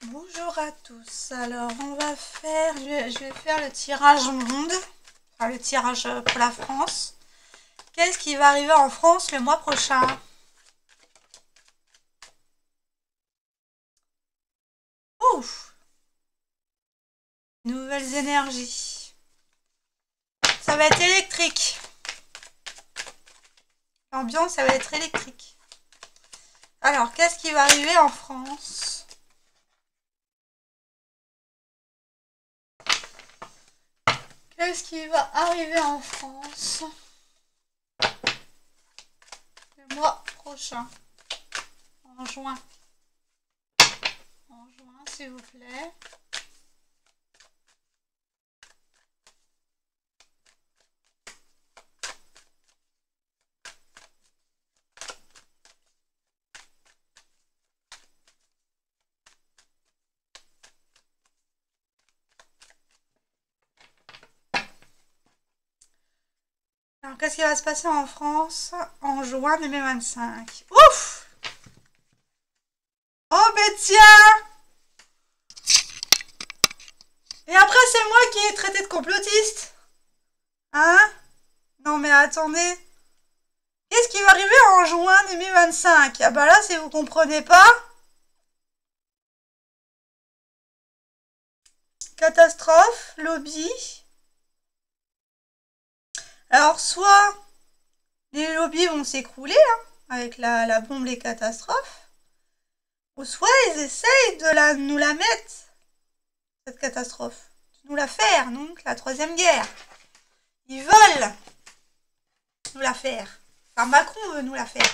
Bonjour à tous. Alors, on va faire, je vais faire le tirage monde, enfin le tirage pour la France. Qu'est-ce qui va arriver en France le mois prochain? Ouf! Nouvelles énergies. Ça va être électrique. L'ambiance, ça va être électrique. Alors, qu'est-ce qui va arriver en France? Qu'est-ce qui va arriver en France le mois prochain? En juin. En juin, s'il vous plaît. Alors, qu'est-ce qui va se passer en France en juin 2025? Ouf! Oh, ben tiens! Et après, c'est moi qui ai traité de complotiste. Hein? Non, mais attendez. Qu'est-ce qui va arriver en juin 2025? Ah bah là, si vous comprenez pas. Catastrophe, lobby. Alors, soit les lobbies vont s'écrouler, hein, avec la bombe, les catastrophes. Ou soit ils essayent de nous la mettre, cette catastrophe. De nous la faire, donc, la troisième guerre. Ils veulent nous la faire. Enfin, Macron veut nous la faire.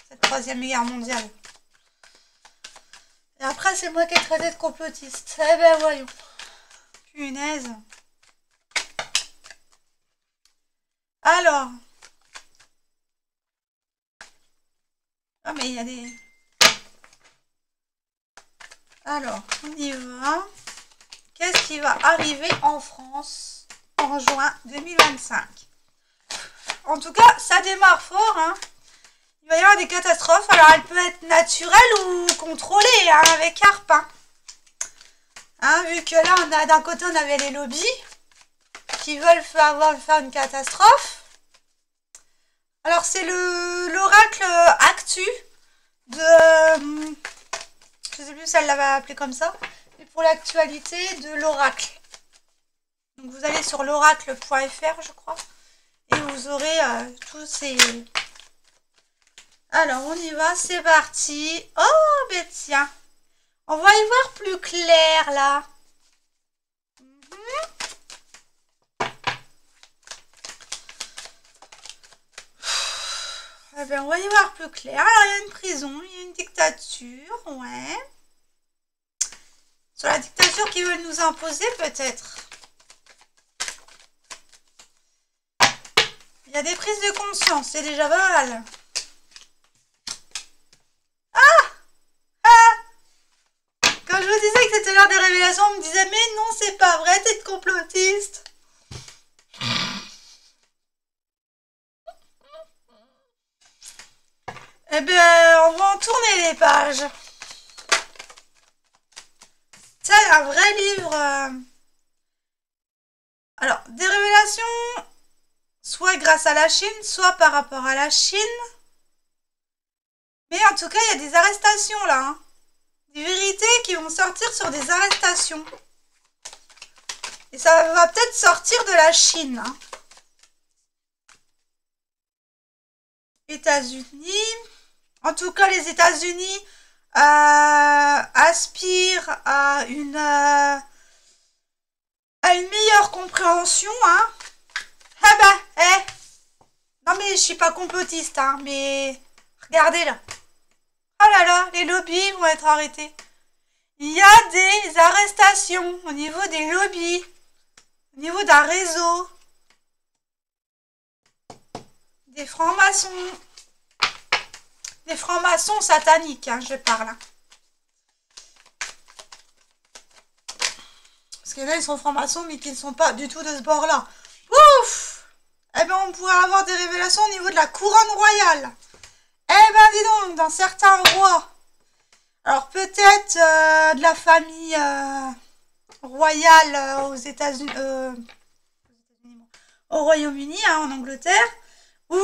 Cette troisième guerre mondiale. Et après, c'est moi qui ai traité de complotiste. Eh ben, voyons. Punaise. Alors. Ah, mais il y a des... Alors, on y va. Qu'est-ce qui va arriver en France en juin 2025? En tout cas, ça démarre fort, hein. Il va y avoir des catastrophes. Alors, elles peuvent être naturelles ou contrôlées, hein, avec ARP. Hein, vu que là, d'un côté, on avait les lobbies qui veulent faire une catastrophe. Alors, c'est l'oracle Actu de... je sais plus si elle l'avait appelé comme ça. Mais pour l'actualité de l'oracle. Donc, vous allez sur l'oracle.fr, je crois. Et vous aurez tous ces... Alors, on y va, c'est parti. Oh, ben tiens. On va y voir plus clair, là. Eh bien, on va y voir plus clair. Alors, il y a une prison, il y a une dictature, ouais. Sur la dictature qu'ils veulent nous imposer, peut-être. Il y a des prises de conscience, c'est déjà pas mal. Quand je vous disais que c'était l'heure des révélations, on me disait mais non, c'est pas vrai, t'es de complotiste. Eh bien, on va en tourner les pages. C'est un vrai livre. Alors, des révélations, soit grâce à la Chine, soit par rapport à la Chine. Mais en tout cas, il y a des arrestations là. Hein. Des vérités qui vont sortir sur des arrestations. Et ça va peut-être sortir de la Chine. Hein. États-Unis. En tout cas, les États-Unis aspirent à une meilleure compréhension. Hein. Ah bah, non mais je suis pas complotiste, hein, mais regardez là. Oh là là, les lobbies vont être arrêtés. Il y a des arrestations au niveau des lobbies, au niveau d'un réseau, des francs-maçons sataniques, hein, je parle. Parce que là, ils sont francs-maçons, mais qui ne sont pas du tout de ce bord-là. Ouf! Eh bien, on pourrait avoir des révélations au niveau de la couronne royale. Eh ben, dis donc, dans certains rois, Alors peut-être de la famille royale aux États-Unis, au Royaume-Uni, hein, en Angleterre, ou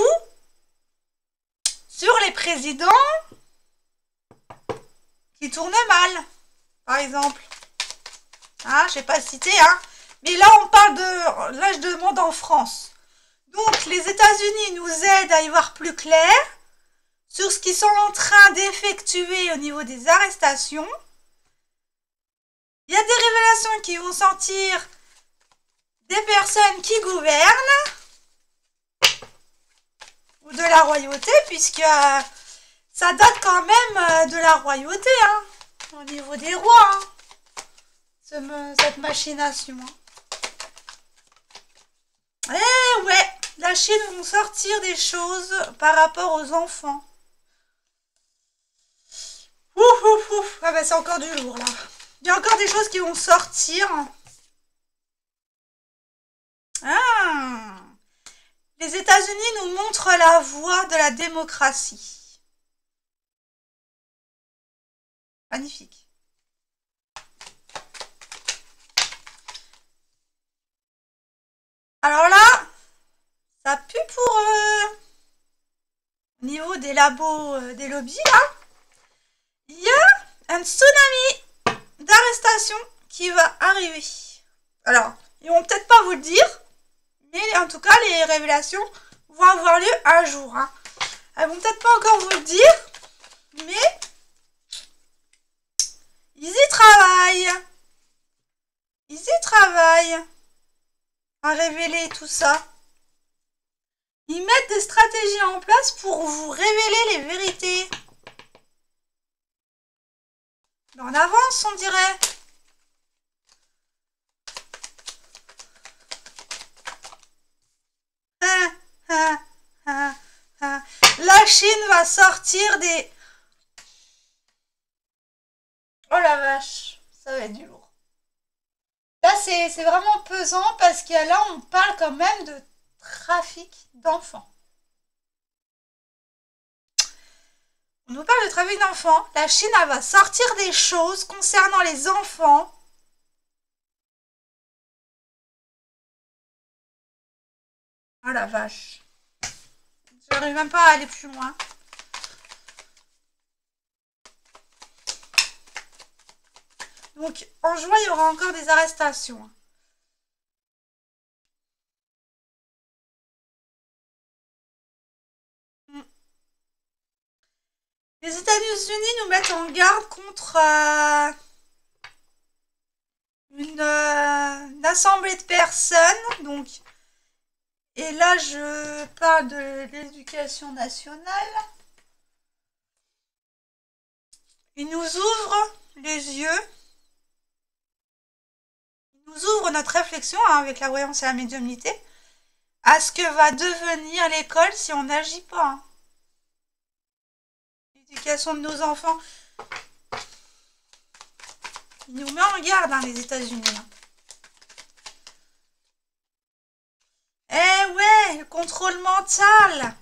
sur les présidents qui tournaient mal, par exemple. Hein, je n'ai pas cité, hein. Mais là, on parle de... Là, je demande en France. Donc, les États-Unis nous aident à y voir plus clair sur ce qu'ils sont en train d'effectuer au niveau des arrestations. Il y a des révélations qui vont sortir des personnes qui gouvernent ou de la royauté, puisque ça date quand même de la royauté, hein, au niveau des rois, hein, cette machination. Eh ouais, la Chine vont sortir des choses par rapport aux enfants. Ouf, ouf, ouf. Ah bah c'est encore du lourd là. Il y a encore des choses qui vont sortir. Ah. Les États-Unis nous montrent la voie de la démocratie. Magnifique. Alors là, ça pue pour au niveau des labos, des lobbies là. Il y a un tsunami d'arrestation qui va arriver. Alors, ils vont peut-être pas vous le dire, mais en tout cas, les révélations vont avoir lieu un jour. Hein. Elles vont peut-être pas encore vous le dire, mais ils y travaillent. Ils y travaillent à révéler tout ça. Ils mettent des stratégies en place pour vous révéler les vérités. En avance, on dirait. La Chine va sortir des... Oh la vache, ça va être du lourd. Là, c'est vraiment pesant parce que là, on parle quand même de trafic d'enfants. On nous parle de trafic d'enfants. La Chine, elle va sortir des choses concernant les enfants. Oh la vache. Je n'arrive même pas à aller plus loin. Donc, en juin, il y aura encore des arrestations. Les États-Unis nous mettent en garde contre une assemblée de personnes. Donc, et là, je parle de l'éducation nationale. Ils nous ouvrent les yeux. Ils nous ouvrent notre réflexion avec la voyance et la médiumnité à ce que va devenir l'école si on n'agit pas. Hein. L'éducation de nos enfants. Ils nous mettent en garde, hein, les États-Unis. Hein. Eh ouais, le contrôle mental.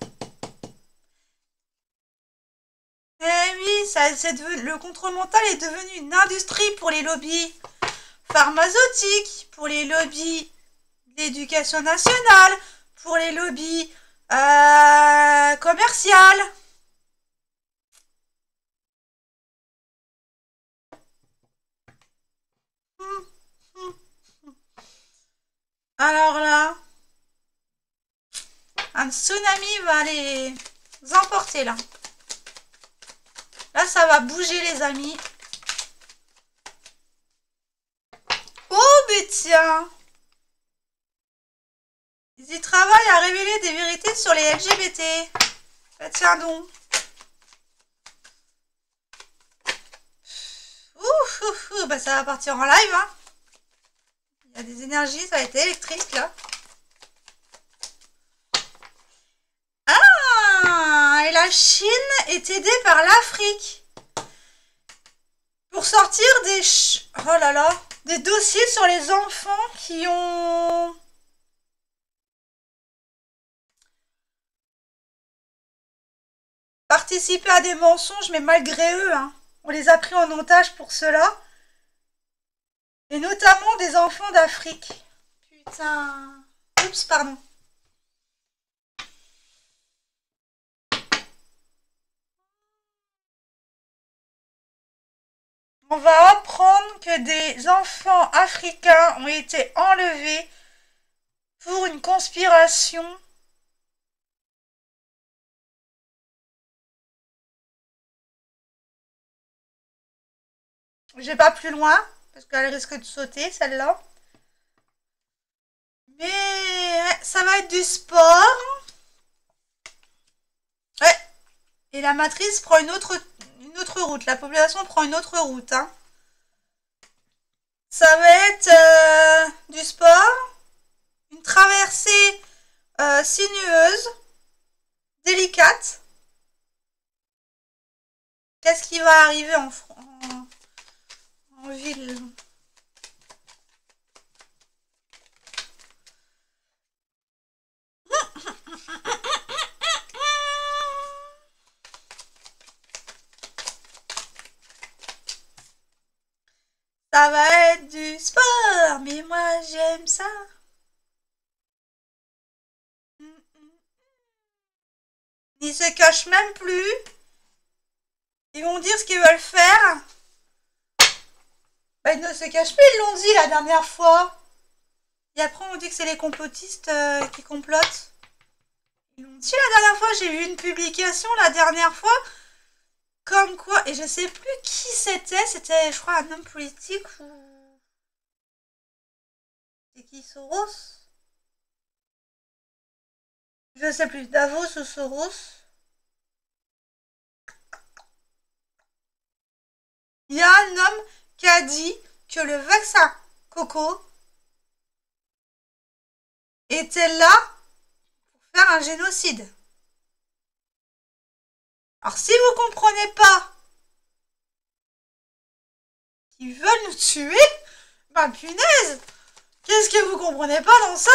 Eh oui, le contrôle mental est devenu une industrie pour les lobbies pharmaceutiques, pour les lobbies d'éducation nationale, pour les lobbies commerciales. Alors là, un tsunami va les emporter là. Là, ça va bouger les amis. Oh, mais tiens. Ils y travaillent à révéler des vérités sur les LGBT. Bah, tiens donc. Ouh, bah ça va partir en live, hein. Il y a des énergies, ça va être électrique, là. Ah, et la Chine est aidée par l'Afrique pour sortir des... Oh là là, des dossiers sur les enfants qui ont... participé à des mensonges, mais malgré eux, hein. On les a pris en otage pour cela. Et notamment des enfants d'Afrique. Putain. Oups, pardon. On va apprendre que des enfants africains ont été enlevés pour une conspiration. Je vais pas plus loin, parce qu'elle risque de sauter, celle-là. Mais ça va être du sport. Ouais. Et la matrice prend une autre route. La population prend une autre route. Hein. Ça va être du sport. Une traversée sinueuse. Délicate. Qu'est-ce qui va arriver en ville? Ça va être du sport, mais moi j'aime ça. Ils se cachent même plus. Ils vont dire ce qu'ils veulent faire. Bah, ils ne se cachent plus, ils l'ont dit la dernière fois. Et après on dit que c'est les complotistes qui complotent. Ils l'ont dit la dernière fois, j'ai vu une publication la dernière fois. Comme quoi, et je sais plus qui c'était je crois un homme politique ou... C'est qui, Soros? Je sais plus, Davos ou Soros? Il y a un homme qui a dit que le vaccin Coco était là pour faire un génocide. Alors si vous comprenez pas qu'ils veulent nous tuer, bah punaise, qu'est-ce que vous comprenez pas dans ça?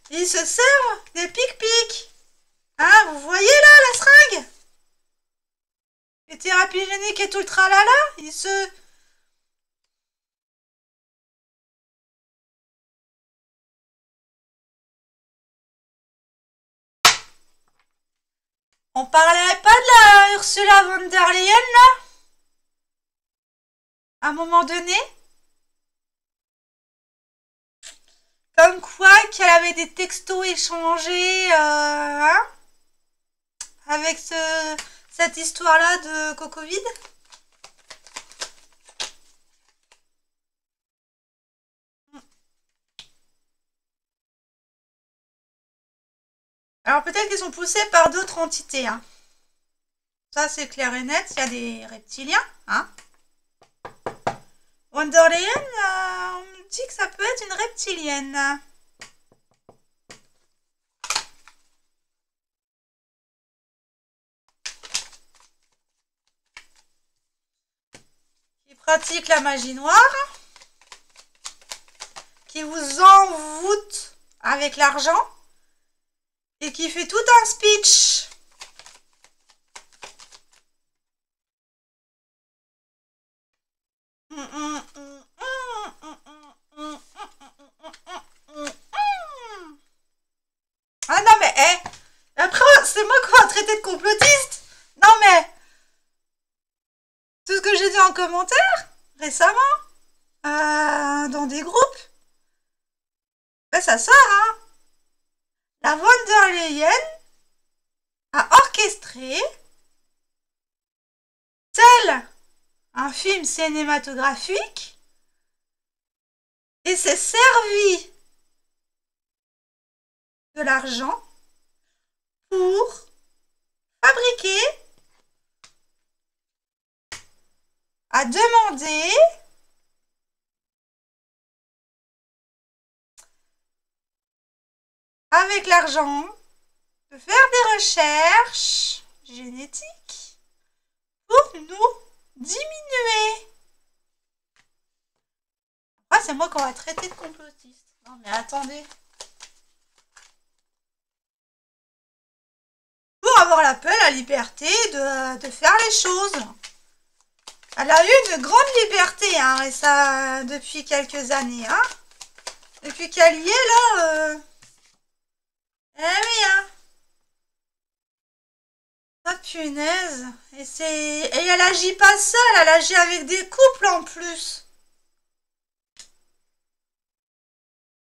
Ils se servent des pic-pics. Hein, vous voyez là la seringue? Les thérapies géniques et tout le tralala, ils se... On parlait pas de la Ursula von der Leyen, là? À un moment donné? Comme quoi qu'elle avait des textos échangés, hein? Avec cette histoire-là de Cocovid? Alors peut-être qu'ils sont poussés par d'autres entités, hein. Ça c'est clair et net, il y a des reptiliens, hein. Von der Leyen, on me dit que ça peut être une reptilienne. Qui pratique la magie noire. Qui vous envoûte avec l'argent. Et qui fait tout un speech. Ah non mais, après c'est moi qui vais traiter de complotiste. Non mais, tout ce que j'ai dit en commentaire, récemment, dans des groupes, ben ça sort, hein. La von der Leyen a orchestré tel un film cinématographique et s'est servi de l'argent pour fabriquer, à demander avec l'argent de faire des recherches génétiques pour nous diminuer. Après, c'est moi qu'on va traiter de complotiste. Non mais attendez. Pour avoir avoir la paix, la liberté de faire les choses. Elle a eu une grande liberté, hein, et ça depuis quelques années, hein. Depuis qu'elle y est, là, eh oui, hein. Ah, punaise. Et elle agit pas seule, elle agit avec des couples en plus.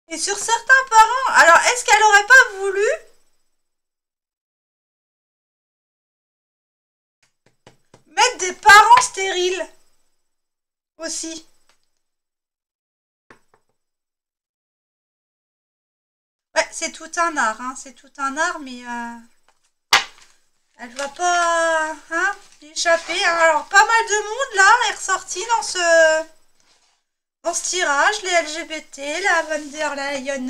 Et sur certains parents, alors est-ce qu'elle aurait pas voulu mettre des parents stériles aussi? Ouais, c'est tout un art, hein, c'est tout un art, mais elle va pas hein, échapper. Hein. Alors, pas mal de monde, là, est ressorti dans ce tirage. Les LGBT, la Van der Leyen,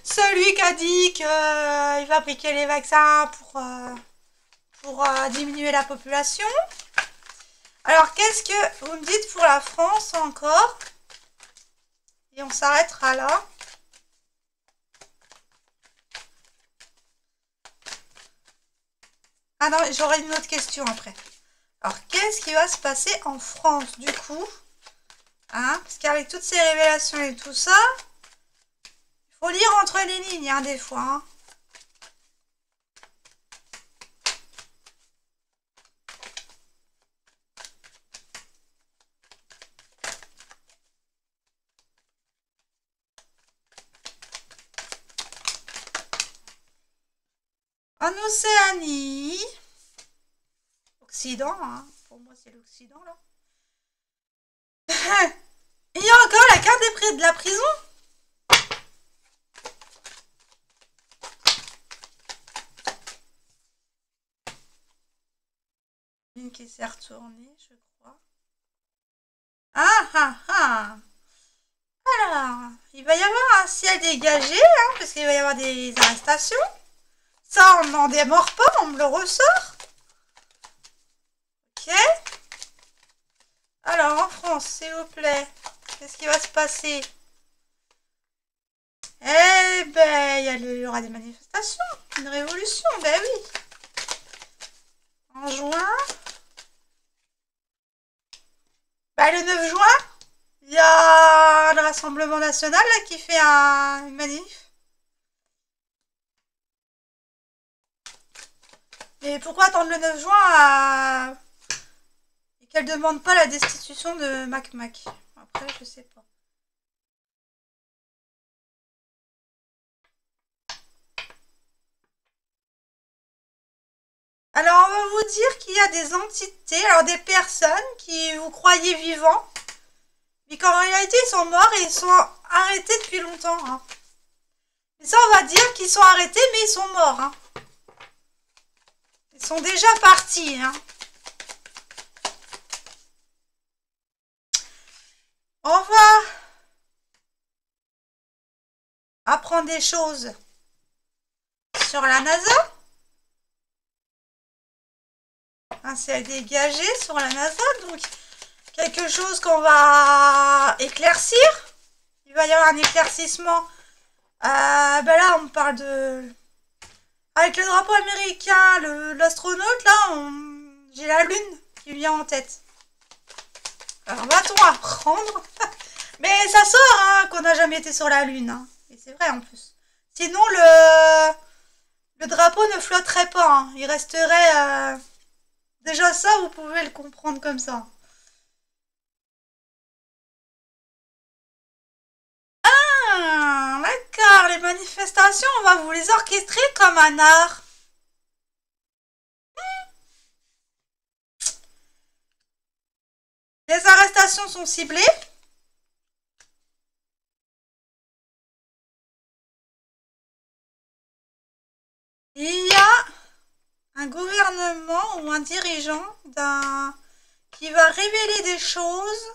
celui qui a dit qu'il va appliquer les vaccins pour diminuer la population. Alors, qu'est-ce que vous me dites pour la France encore? Et on s'arrêtera là. Ah non, j'aurai une autre question après. Alors, qu'est-ce qui va se passer en France, du coup? Hein? Parce qu'avec toutes ces révélations et tout ça, il faut lire entre les lignes, hein, des fois. Hein. En Océanie, Occident, hein. Pour moi c'est l'Occident là. Il y a encore la carte de la prison. Une qui s'est retournée, je crois. Ah ah ah. Alors, il va y avoir un ciel dégagé, hein, parce qu'il va y avoir des arrestations. Ça, on n'en démord pas, on me le ressort. Ok. Alors, en France, s'il vous plaît, qu'est-ce qui va se passer? Eh ben, il y aura des manifestations, une révolution, ben oui. En juin. Ben, le 9 juin, il y a le Rassemblement National là, qui fait une manif. Mais pourquoi attendre le 9 juin et qu'elle demande pas la destitution de Mac Mac? Après, je sais pas. Alors, on va vous dire qu'il y a des entités, alors des personnes qui vous croyez vivants, mais qu'en réalité, ils sont morts et ils sont arrêtés depuis longtemps. Hein. Et ça, on va dire qu'ils sont arrêtés, mais ils sont morts. Hein. Ils sont déjà partis. Hein. On va apprendre des choses sur la NASA. Un ciel dégagé sur la NASA. Donc, quelque chose qu'on va éclaircir. Il va y avoir un éclaircissement. Ben là, on parle de... Avec le drapeau américain, l'astronaute, là, j'ai la lune qui vient en tête. Alors, va-t-on apprendre? Mais ça sort, hein, qu'on n'a jamais été sur la lune. Hein. Et c'est vrai, en plus. Sinon, le drapeau ne flotterait pas. Hein. Il resterait... Déjà, ça, vous pouvez le comprendre comme ça. Ah, d'accord. Les manifestations, on va vous les orchestrer comme un art. Les arrestations sont ciblées. Il y a un gouvernement ou un dirigeant qui va révéler des choses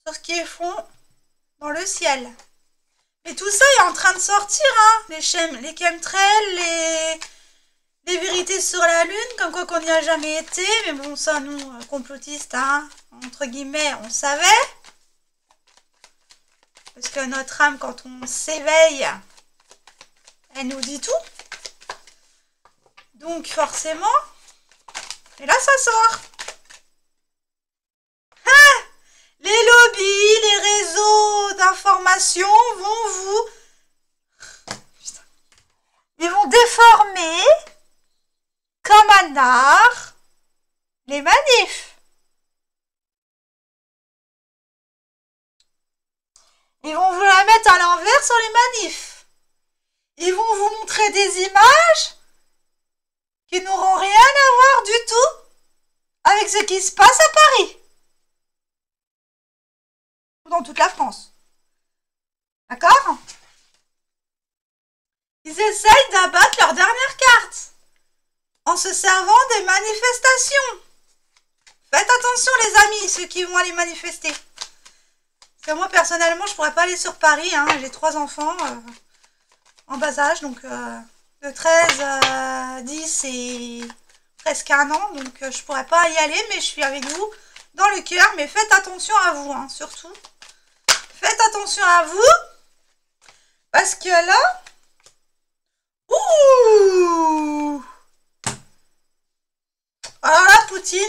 sur ce qu'ils font dans le ciel. Et tout ça est en train de sortir, hein. Les chemtrails, les vérités sur la Lune, comme quoi qu'on n'y a jamais été. Mais bon, ça, nous, complotistes, hein, entre guillemets, on savait. Parce que notre âme, quand on s'éveille, elle nous dit tout. Donc forcément, et là ça sort. Ah, les lobbies, les réseaux d'information vont vous... Putain. Ils vont déformer, comme un art, les manifs. Ils vont vous la mettre à l'envers sur les manifs. Ils vont vous montrer des images qui n'auront rien à voir du tout avec ce qui se passe à Paris. Ou dans toute la France. D'accord? Ils essayent d'abattre leur dernière carte en se servant des manifestations. Faites attention les amis, ceux qui vont aller manifester. Parce que moi personnellement je pourrais pas aller sur Paris, hein. J'ai 3 enfants en bas âge, donc de 13, 10 et presque 1 an, donc je pourrais pas y aller, mais je suis avec vous dans le cœur. Mais faites attention à vous, hein, surtout. Faites attention à vous, parce que là... Ouh! Alors là, Poutine,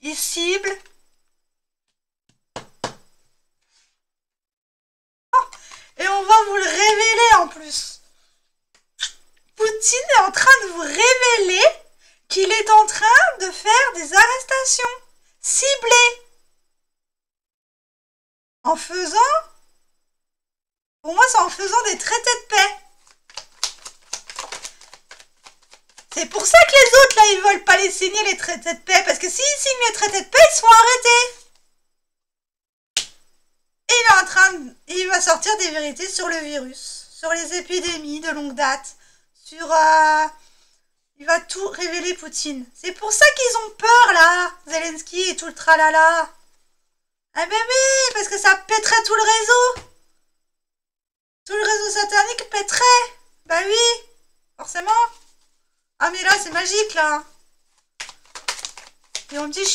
il cible... Et on va vous le révéler en plus. Poutine est en train de vous révéler qu'il est en train de faire des arrestations ciblées. En faisant... Pour moi, c'est en faisant des traités de paix. C'est pour ça que les autres, là, ils veulent pas les signer, les traités de paix. Parce que s'ils signent les traités de paix, ils se font arrêter. Et il est en train de... Il va sortir des vérités sur le virus, sur les épidémies de longue date, sur... Il va tout révéler, Poutine. C'est pour ça qu'ils ont peur, là, Zelensky et tout le tralala. Ah ben oui, parce que ça pèterait tout le réseau. Tout le réseau satanique pèterait. Bah oui, forcément. Ah mais là, c'est magique, là. Et on me dit,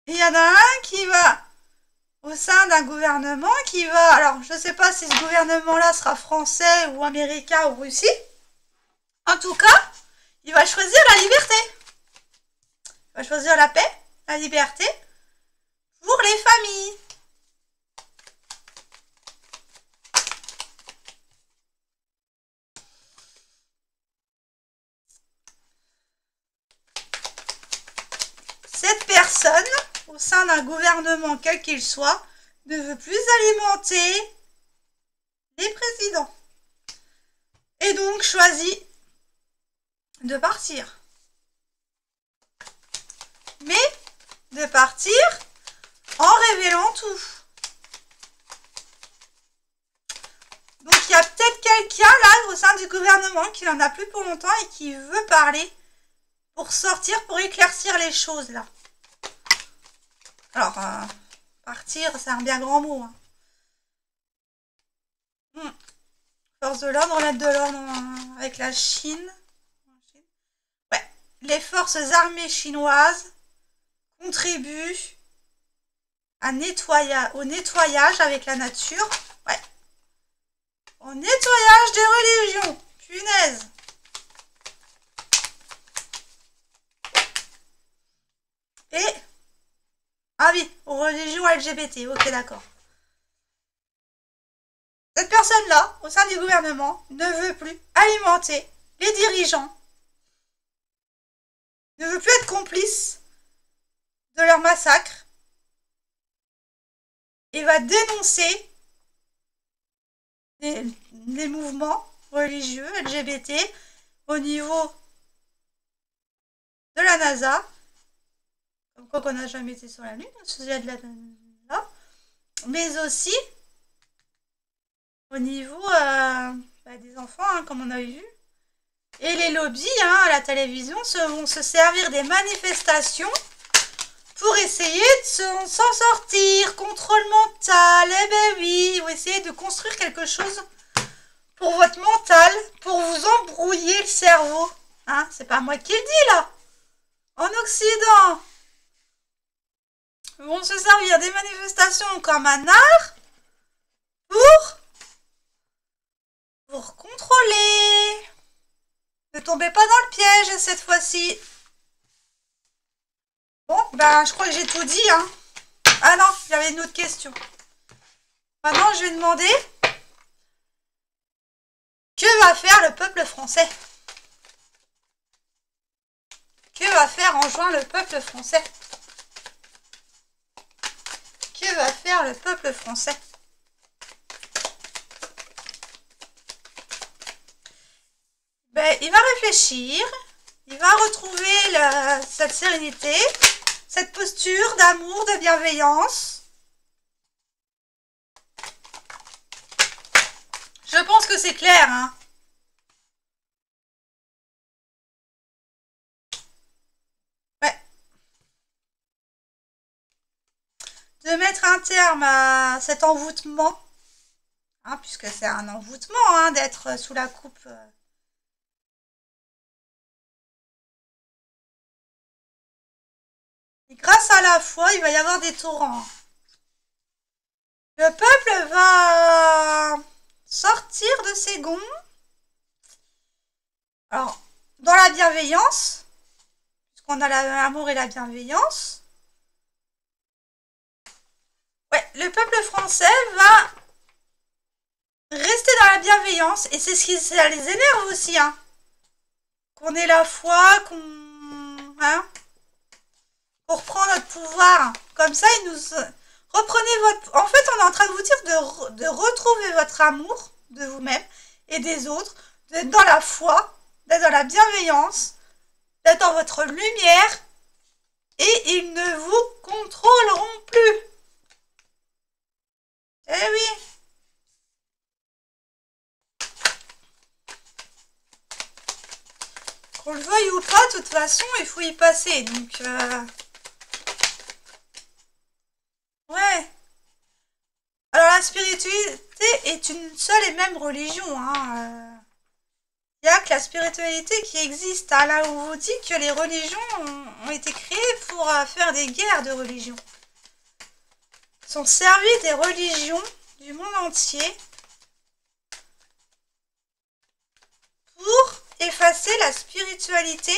Il y en a un qui va au sein d'un gouvernement qui va... Alors, je ne sais pas si ce gouvernement-là sera français ou américain ou Russie. En tout cas, il va choisir la liberté. Il va choisir la paix, la liberté pour les familles. Cette personne, au sein d'un gouvernement quel qu'il soit, ne veut plus alimenter les présidents. Et donc choisit de partir. Mais de partir en révélant tout. Donc il y a peut-être quelqu'un là au sein du gouvernement qui n'en a plus pour longtemps et qui veut parler pour sortir, pour éclaircir les choses là. Alors, partir, c'est un bien grand mot. Hein. Force de l'ordre, remettre de l'ordre avec la Chine. Ouais, les forces armées chinoises contribuent au nettoyage avec la nature. Ouais. Au nettoyage des religions. Punaise. Et... Ah oui, aux religions LGBT. Ok, d'accord. Cette personne-là, au sein du gouvernement, ne veut plus alimenter les dirigeants. Ne veut plus être complice de leur massacre. Et va dénoncer les mouvements religieux LGBT au niveau de la NASA. Comme quoi qu'on n'a jamais été sur la Lune, au sujet de la NASA. Mais aussi au niveau des enfants, hein, comme on a vu. Et les lobbies à la télévision vont se servir des manifestations pour essayer de s'en sortir. Contrôle mental, eh ben oui, ou essayer de construire quelque chose pour votre mental, pour vous embrouiller le cerveau. Hein, c'est pas moi qui le dis là. En Occident, vont se servir des manifestations comme un art pour contrôler. Ne tombez pas dans le piège cette fois-ci. Bon, ben, je crois que j'ai tout dit, hein. Ah non, il y avait une autre question. Maintenant, je vais demander que va faire le peuple français? Que va faire en juin le peuple français? Que va faire le peuple français? Ben, il va réfléchir, il va retrouver cette sérénité, cette posture d'amour, de bienveillance. Je pense que c'est clair, hein. Ouais. De mettre un terme à cet envoûtement, hein, puisque c'est un envoûtement, hein, d'être sous la coupe. Et grâce à la foi, il va y avoir des torrents. Le peuple va sortir de ses gonds. Alors, dans la bienveillance, puisqu'on a l'amour et la bienveillance. Ouais, le peuple français va rester dans la bienveillance. Et c'est ce qui ça les énerve aussi, hein. Qu'on ait la foi, qu'on... Hein, pour reprendre notre pouvoir. Comme ça, ils nous... Reprenez votre... En fait, on est en train de vous dire de retrouver votre amour de vous-même et des autres, d'être dans la foi, d'être dans la bienveillance, d'être dans votre lumière, et ils ne vous contrôleront plus. Eh oui. Qu'on le veuille ou pas, de toute façon, il faut y passer. Donc, ouais. Alors, la spiritualité est une seule et même religion, hein. Il n'y a que la spiritualité qui existe. Hein, là où on vous dit que les religions ont été créées pour faire des guerres de religion. Ils sont servis des religions du monde entier pour effacer la spiritualité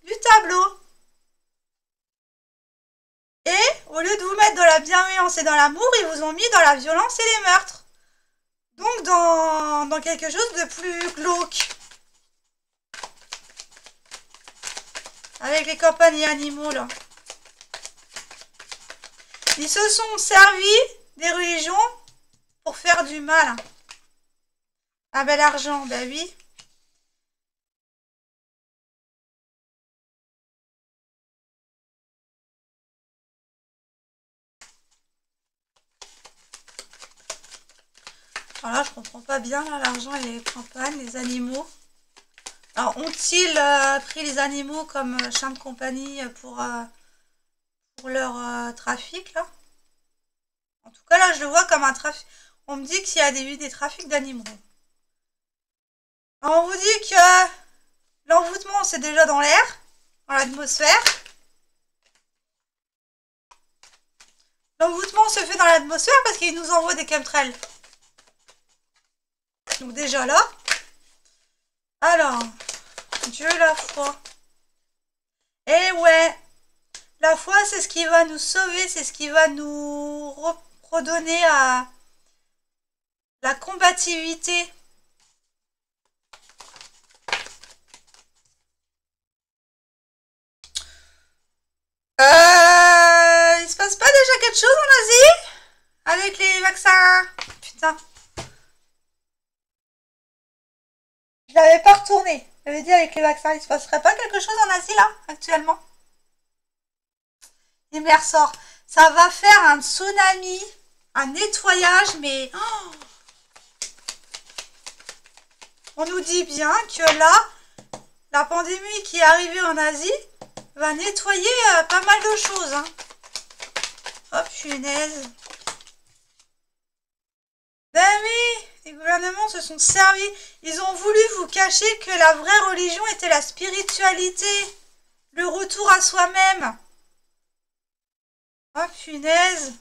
du tableau. Et au lieu de vous mettre dans la bienveillance et dans l'amour, ils vous ont mis dans la violence et les meurtres. Donc dans quelque chose de plus glauque. Avec les compagnies animaux, là. Ils se sont servis des religions pour faire du mal. Un bel argent, ben oui. Alors là, je comprends pas bien, là, l'argent et les campagnes, les animaux. Alors, ont-ils pris les animaux comme chiens de compagnie pour leur trafic, là? En tout cas, là, je le vois comme un trafic. On me dit qu'il y a eu des trafics d'animaux. On vous dit que l'envoûtement, c'est déjà dans l'air, dans l'atmosphère. L'envoûtement se fait dans l'atmosphère parce qu'ils nous envoient des chemtrails. Donc déjà là. Alors, Dieu, la foi. Eh ouais, la foi, c'est ce qui va nous sauver, c'est ce qui va nous redonner à la combativité. Il se passe pas déjà quelque chose en Asie? Avec les vaccins? Putain. Je l'avais pas retourné. J'avais dit avec les vaccins, il se passerait pas quelque chose en Asie là, actuellement? Il me ressort. Ça va faire un tsunami, un nettoyage, mais... Oh, on nous dit bien que là, la pandémie qui est arrivée en Asie va nettoyer pas mal de choses. Hein. Oh punaise. Ben oui, les gouvernements se sont servis. Ils ont voulu vous cacher que la vraie religion était la spiritualité. Le retour à soi-même. Oh punaise.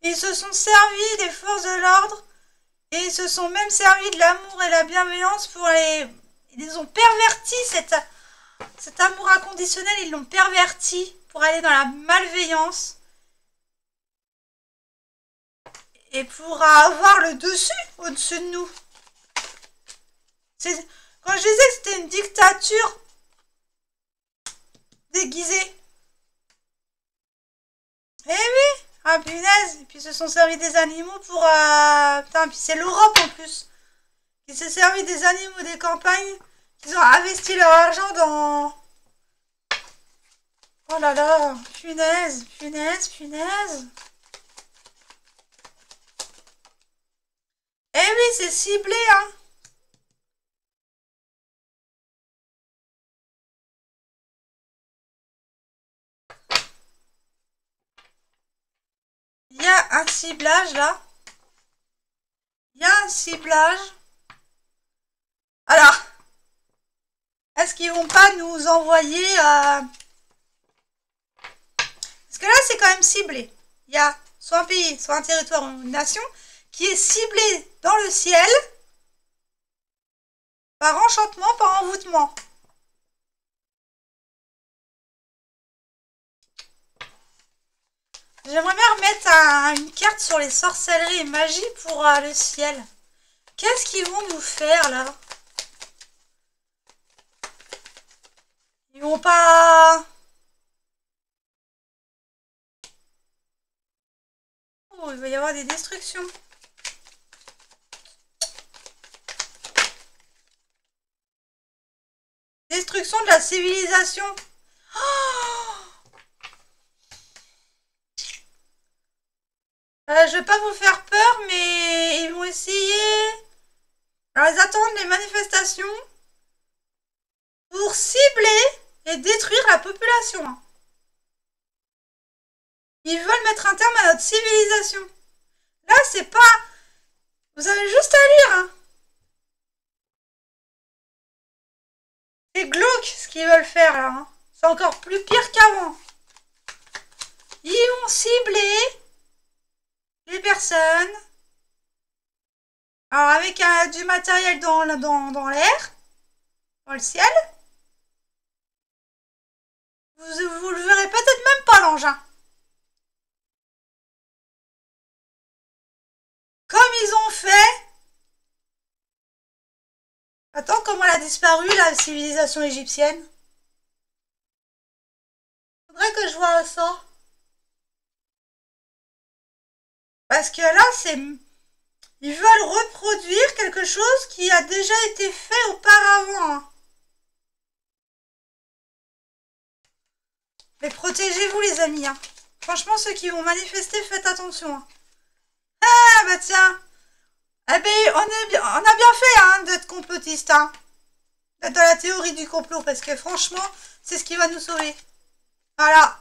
Ils se sont servis des forces de l'ordre et ils se sont même servis de l'amour et la bienveillance pour les... Ils ont perverti cet amour inconditionnel, ils l'ont perverti pour aller dans la malveillance et pour avoir le dessus au-dessus de nous. Quand je disais que c'était une dictature déguisée. Eh oui. Ah punaise. Et puis ils se sont servis des animaux pour... Putain, puis c'est l'Europe en plus. Ils se sont servis des animaux des campagnes. Ils ont investi leur argent dans... Oh là là. Punaise, punaise, punaise. Eh oui, c'est ciblé, hein. Il y a un ciblage là. Il y a un ciblage. Alors, est-ce qu'ils vont pas nous envoyer... Parce que là, c'est quand même ciblé. Il y a soit un pays, soit un territoire ou une nation qui est ciblé dans le ciel par enchantement, par envoûtement. J'aimerais bien remettre une carte sur les sorcelleries et magie pour le ciel. Qu'est-ce qu'ils vont nous faire là? Ils vont pas... Oh, il va y avoir des destructions. Destruction de la civilisation. Oh, je vais pas vous faire peur, mais ils vont essayer... Alors ils attendent les manifestations pour cibler et détruire la population. Ils veulent mettre un terme à notre civilisation. Là, c'est pas... Vous avez juste à lire, hein. C'est glauque ce qu'ils veulent faire, là. Hein. C'est encore plus pire qu'avant. Ils vont cibler les personnes. Alors, avec du matériel dans l'air, dans le ciel. Vous le verrez peut-être même pas, l'engin. Comme ils ont fait... Attends, comment elle a disparu, la civilisation égyptienne? Faudrait que je vois ça. Parce que là, c'est... Ils veulent reproduire quelque chose qui a déjà été fait auparavant. Hein. Mais protégez-vous, les amis. Hein. Franchement, ceux qui vont manifester, faites attention. Hein. Ah, bah tiens. Eh ben, on a bien fait hein, d'être complotiste. Hein. D'être dans la théorie du complot. Parce que franchement, c'est ce qui va nous sauver. Voilà.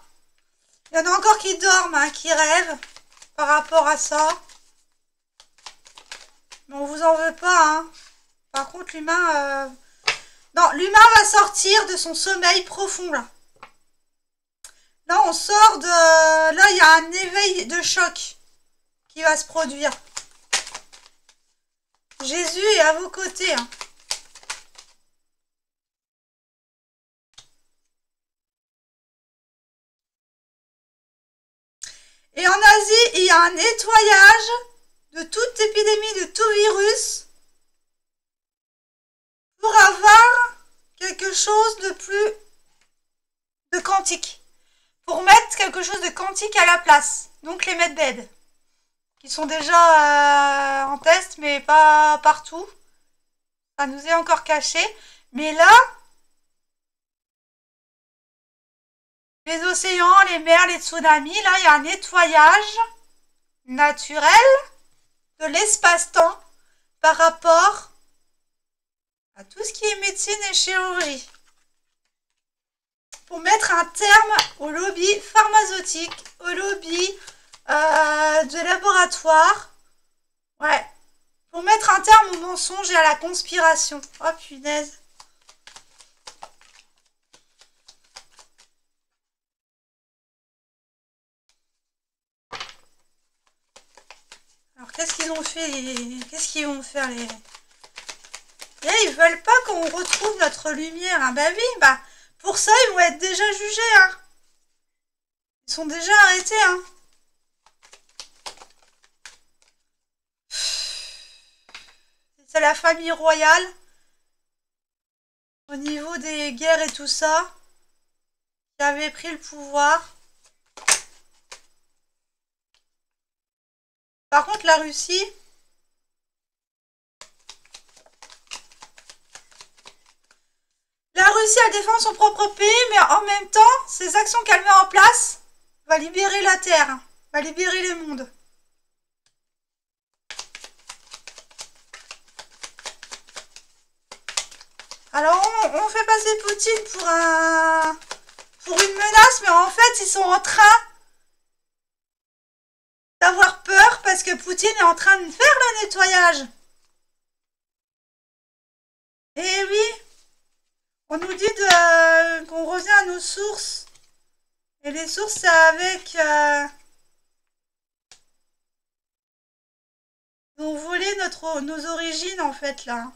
Il y en a encore qui dorment, hein, qui rêvent par rapport à ça. Mais on vous en veut pas. Hein. Par contre, l'humain... Non, l'humain va sortir de son sommeil profond, là. Là, on sort de... Là, il y a un éveil de choc qui va se produire. Jésus est à vos côtés. Hein. Et en Asie, il y a un nettoyage de toute épidémie, de tout virus pour avoir quelque chose de plus... de quantique. Pour mettre quelque chose de quantique à la place. Donc les medbeds. Qui sont déjà en test, mais pas partout. Ça nous est encore caché. Mais là, les océans, les mers, les tsunamis, là, il y a un nettoyage naturel de l'espace-temps par rapport à tout ce qui est médecine et chirurgie. Pour mettre un terme au lobby pharmaceutique, au lobby de laboratoire. Ouais. Pour mettre un terme au mensonge et à la conspiration. Oh punaise. Alors qu'est-ce qu'ils ont fait Qu'est-ce qu'ils vont faire les... Là, ils veulent pas qu'on retrouve notre lumière. Hein. Bah oui, bah pour ça, ils vont être déjà jugés. Hein. Ils sont déjà arrêtés. Hein. C'est la famille royale. Au niveau des guerres et tout ça. Qui avait pris le pouvoir. Par contre, la Russie... La Russie, elle défend son propre pays, mais en même temps, ces actions qu'elle met en place va libérer la Terre, va libérer le monde. Alors, on fait passer Poutine pour une menace, mais en fait, ils sont en train d'avoir peur parce que Poutine est en train de faire le nettoyage. Et oui, on nous dit qu'on revient à nos sources. Et les sources, c'est avec... ils ont volé nos origines, en fait, là.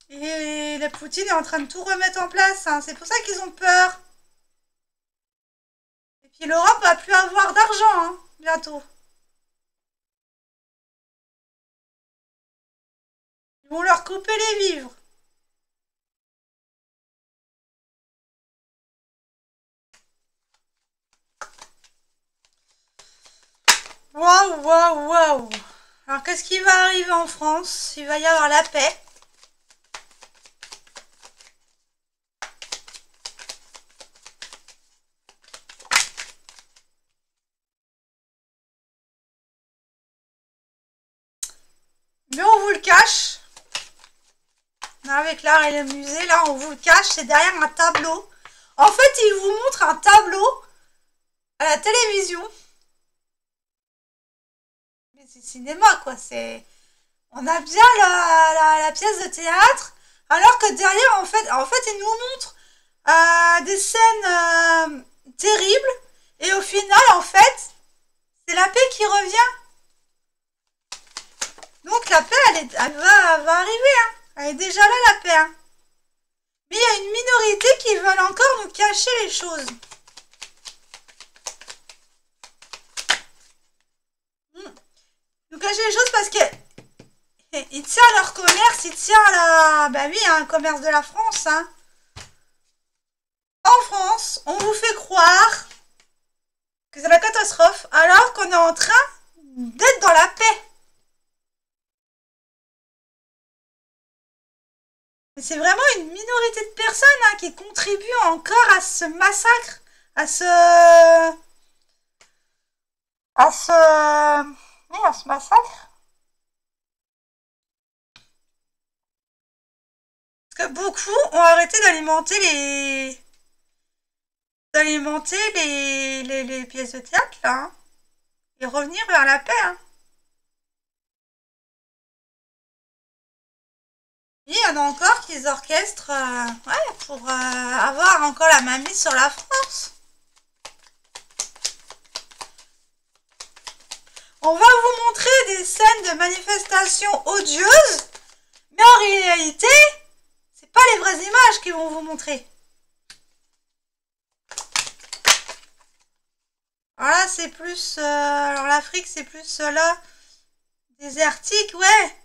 Et la Poutine est en train de tout remettre en place. Hein. C'est pour ça qu'ils ont peur. Et puis l'Europe va plus avoir d'argent, hein, bientôt. Ils vont leur couper les vivres. Waouh, waouh, waouh. Alors qu'est-ce qui va arriver en France? Il va y avoir la paix. Mais on vous le cache. Avec l'art et le musée, là, on vous le cache, c'est derrière un tableau. En fait, ils vous montrent un tableau à la télévision. Mais c'est cinéma, quoi. C'est... On a bien la pièce de théâtre, alors que derrière, en fait ils nous montrent des scènes terribles, et au final, en fait, c'est la paix qui revient. Donc la paix, elle va arriver, hein. Elle est déjà là, la paix. Hein. Mais il y a une minorité qui veulent encore nous cacher les choses. Nous cacher les choses parce que ils tiennent leur commerce, ils tiennent la... Bah oui, un commerce de la France. Hein. En France, on vous fait croire que c'est la catastrophe, alors qu'on est en train d'être dans la paix. C'est vraiment une minorité de personnes hein, qui contribuent encore à ce massacre, à ce massacre. Parce que beaucoup ont arrêté d'alimenter les pièces de théâtre là, hein, et revenir vers la paix. Hein. Il y en a encore qui orchestrent ouais, pour avoir encore la main mise sur la France. On va vous montrer des scènes de manifestations odieuses, mais en réalité, c'est pas les vraies images qu'ils vont vous montrer. Voilà, c'est plus... alors l'Afrique, c'est plus là, désertique, ouais.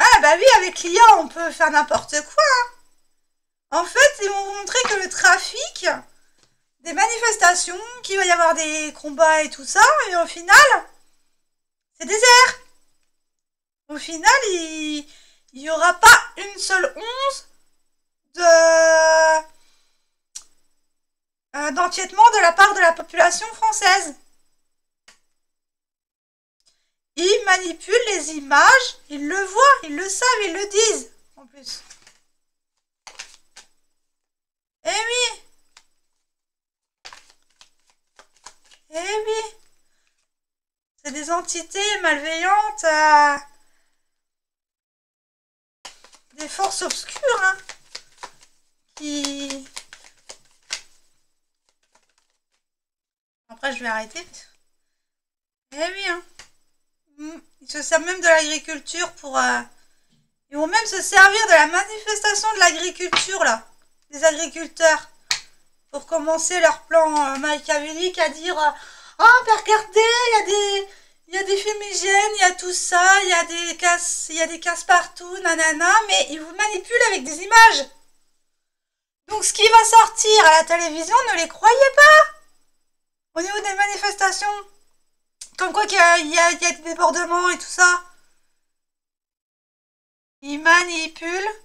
Ah bah oui, avec l'IA, on peut faire n'importe quoi. Hein. En fait, ils vont vous montrer que le trafic, des manifestations, qu'il va y avoir des combats et tout ça, et au final, c'est désert. Au final, il n'y aura pas une seule once d'empiètement de la part de la population française. Ils manipulent les images, ils le voient, ils le savent, ils le disent, en plus. Eh oui. Eh oui. C'est des entités malveillantes, des forces obscures, hein, qui après je vais arrêter. Eh oui, hein. Ils se servent même de l'agriculture pour... Ils vont même se servir de la manifestation de l'agriculture, là. Des agriculteurs. Pour commencer leur plan machiavélique à dire oh, ben regardez, il y a des fumigènes, il y a tout ça, il y a des casse-partout, nanana, mais ils vous manipulent avec des images. Donc ce qui va sortir à la télévision, ne les croyez pas. Au niveau des manifestations. Comme quoi qu'il y a des débordements et tout ça. Ils manipulent.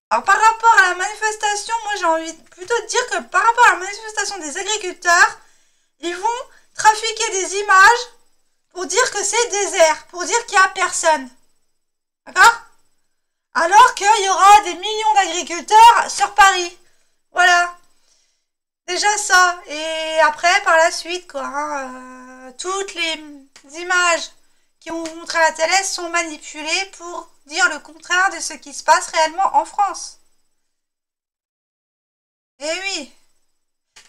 Alors par rapport à la manifestation, moi j'ai envie plutôt de dire que par rapport à la manifestation des agriculteurs, ils vont trafiquer des images pour dire que c'est désert, pour dire qu'il n'y a personne. D'accord? Alors qu'il y aura des millions d'agriculteurs sur Paris. Voilà. Déjà ça. Et après, par la suite, quoi. Toutes les images qui ont montré à la télé sont manipulées pour dire le contraire de ce qui se passe réellement en France. Eh oui.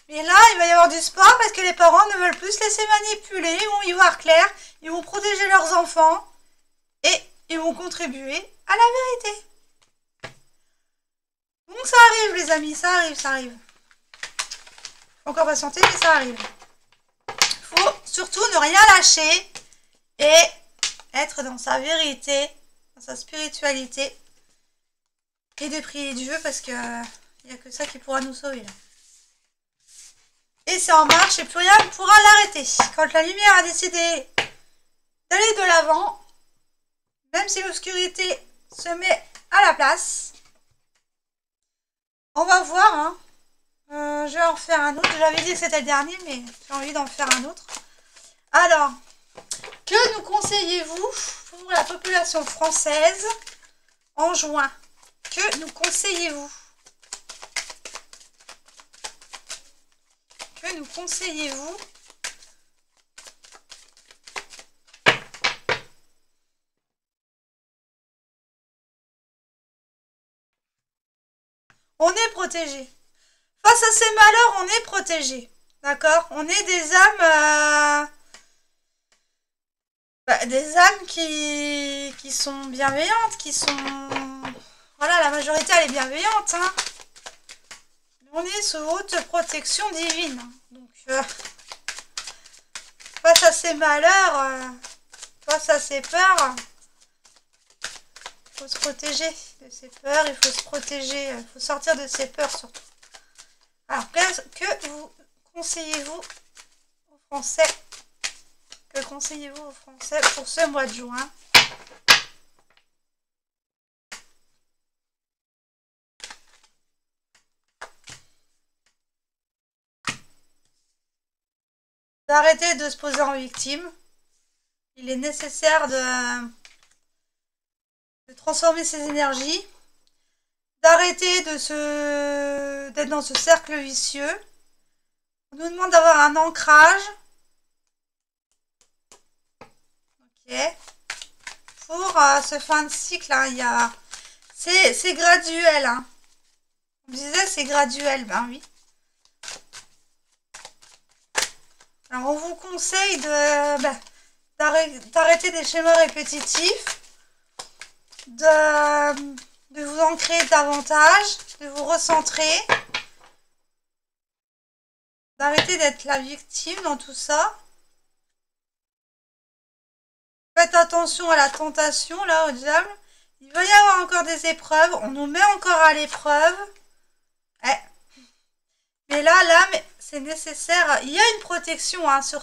Mais là, il va y avoir du sport parce que les parents ne veulent plus se laisser manipuler, ils vont y voir clair, ils vont protéger leurs enfants et ils vont contribuer à la vérité. Donc ça arrive les amis, ça arrive, ça arrive. Faut encore patienter, mais ça arrive. Faut surtout ne rien lâcher et être dans sa vérité, dans sa spiritualité et de prier Dieu parce que il n'y a que ça qui pourra nous sauver là. Et c'est en marche et plus rien ne pourra l'arrêter. Quand la lumière a décidé d'aller de l'avant, même si l'obscurité se met à la place, on va voir. Hein. Je vais en faire un autre. J'avais dit que c'était le dernier, mais j'ai envie d'en faire un autre. Alors, que nous conseillez-vous pour la population française en juin? Que nous conseillez-vous? Que nous conseillez-vous? On est protégé. Face à ces malheurs, on est protégé. D'accord? On est des âmes... des âmes qui sont bienveillantes, qui sont... Voilà, la majorité, elle est bienveillante. Hein. On est sous haute protection divine. Donc, face à ces malheurs, face à ces peurs, il faut se protéger de ces peurs, il faut se protéger, il faut sortir de ces peurs surtout. Alors, que vous conseillez-vous aux Français? Que conseillez-vous aux Français pour ce mois de juin? D'arrêter de se poser en victime. Il est nécessaire de transformer ses énergies. D'arrêter d'être dans ce cercle vicieux. On nous demande d'avoir un ancrage. Ok. Pour ce fin de cycle, hein, c'est graduel. Hein. On me disait c'est graduel, ben oui. Alors on vous conseille d'arrêter des schémas répétitifs, de vous ancrer davantage, de vous recentrer, d'arrêter d'être la victime dans tout ça. Faites attention à la tentation, là, au diable. Il va y avoir encore des épreuves. On nous met encore à l'épreuve. Mais là, c'est nécessaire. Il y a une protection. Hein, sur...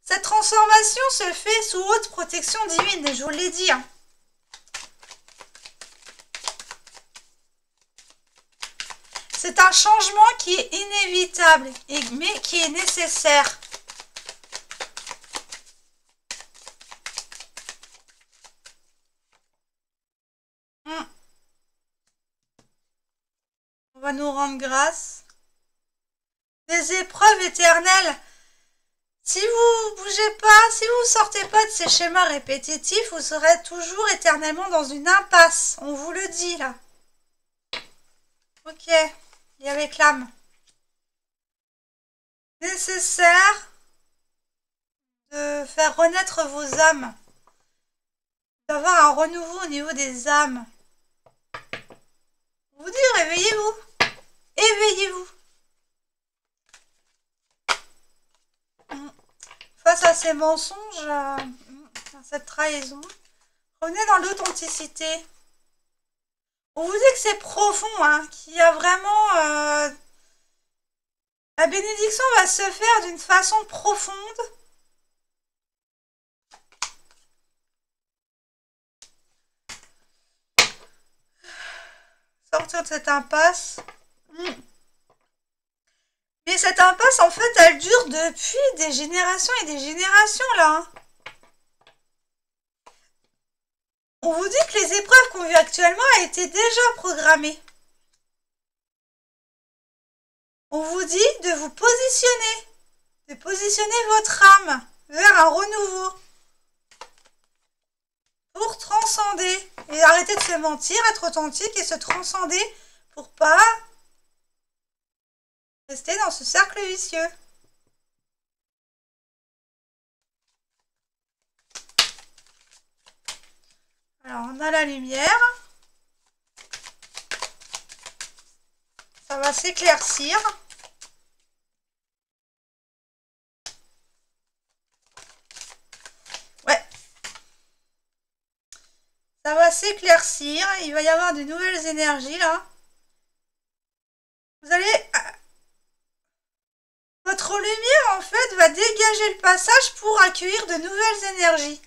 Cette transformation se fait sous haute protection divine. Et je vous l'ai dit. Hein. C'est un changement qui est inévitable, mais qui est nécessaire. On va nous rendre grâce. Des épreuves éternelles. Si vous bougez pas, si vous sortez pas de ces schémas répétitifs, vous serez toujours éternellement dans une impasse. On vous le dit là. Ok. Et avec l'âme. nécessaire de faire renaître vos âmes, d'avoir un renouveau au niveau des âmes. On vous dit, réveillez-vous, éveillez-vous. Face à ces mensonges, à cette trahison, revenez dans l'authenticité. On vous dit que c'est profond, hein, qu'il y a vraiment... la bénédiction va se faire d'une façon profonde. Sortir de cette impasse. Mais cette impasse, en fait, elle dure depuis des générations et des générations, là. Hein. On vous dit que les épreuves qu'on vit actuellement a été déjà programmées. On vous dit de vous positionner, de positionner votre âme vers un renouveau pour transcender et arrêter de se mentir, être authentique et se transcender pour pas rester dans ce cercle vicieux. Alors, on a la lumière. Ça va s'éclaircir. Ouais. Ça va s'éclaircir. Il va y avoir de nouvelles énergies, là. Vous allez... Votre lumière, en fait, va dégager le passage pour accueillir de nouvelles énergies.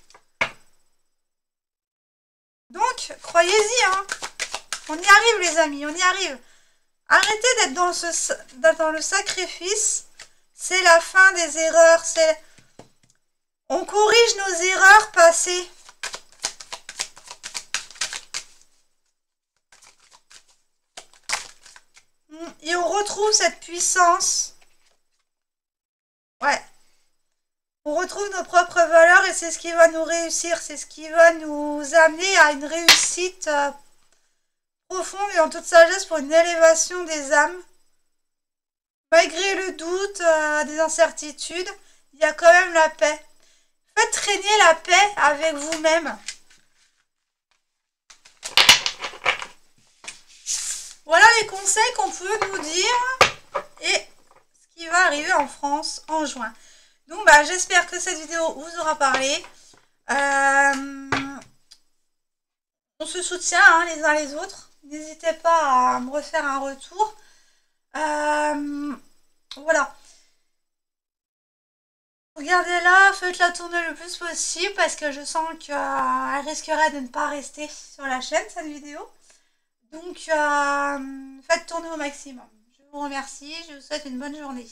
Donc, croyez-y, hein. On y arrive, les amis, on y arrive. Arrêtez d'être dans le sacrifice. C'est la fin des erreurs. On corrige nos erreurs passées. Et on retrouve cette puissance. Ouais. On retrouve nos propres valeurs et c'est ce qui va nous réussir. C'est ce qui va nous amener à une réussite profonde et en toute sagesse pour une élévation des âmes. Malgré le doute, des incertitudes, il y a quand même la paix. Faites régner la paix avec vous-même. Voilà les conseils qu'on peut nous dire et ce qui va arriver en France en juin. Donc bah, j'espère que cette vidéo vous aura parlé. On se soutient hein, les uns les autres. N'hésitez pas à me refaire un retour. Voilà. Regardez-la, faites-la tourner le plus possible parce que je sens qu'elle risquerait de ne pas rester sur la chaîne, cette vidéo. Donc, faites tourner au maximum. Je vous remercie, je vous souhaite une bonne journée.